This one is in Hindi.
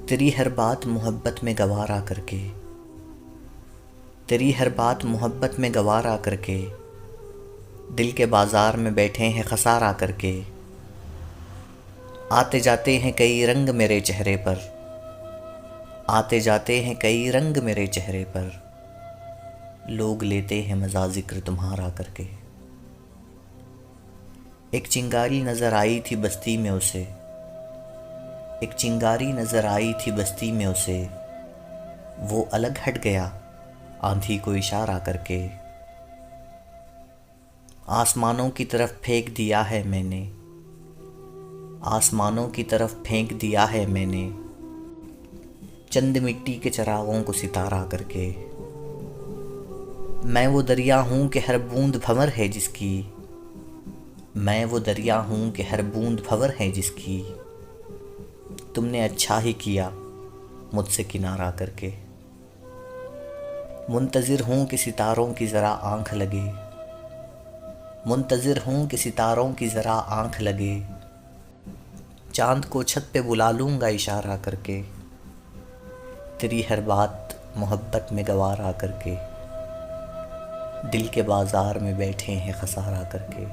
तेरी हर बात मोहब्बत में गवारा करके, तेरी हर बात मोहब्बत में गवारा करके, दिल के बाज़ार में बैठे हैं खसारा करके। आते जाते हैं कई रंग मेरे चेहरे पर, आते जाते हैं कई रंग मेरे चेहरे पर, लोग लेते हैं मज़ा ज़िक्र तुम्हारा करके। एक चिंगारी नज़र आई थी बस्ती में उसे, एक चिंगारी नज़र आई थी बस्ती में उसे, वो अलग हट गया आंधी को इशारा करके। आसमानों की तरफ फेंक दिया है मैंने, आसमानों की तरफ फेंक दिया है मैंने, चंद मिट्टी के चिरागों को सितारा करके। मैं वो दरिया हूँ कि हर बूंद भंवर है जिसकी, मैं वो दरिया हूँ कि हर बूंद भंवर है जिसकी, तुमने अच्छा ही किया मुझसे किनारा करके। मुंतज़िर हूँ कि सितारों की ज़रा आँख लगे, मुंतज़िर हूँ कि सितारों की ज़रा आँख लगे, चाँद को छत पे बुला लूँगा इशारा करके। तेरी हर बात मोहब्बत में गवारा करके, दिल के बाज़ार में बैठे हैं खसारा करके।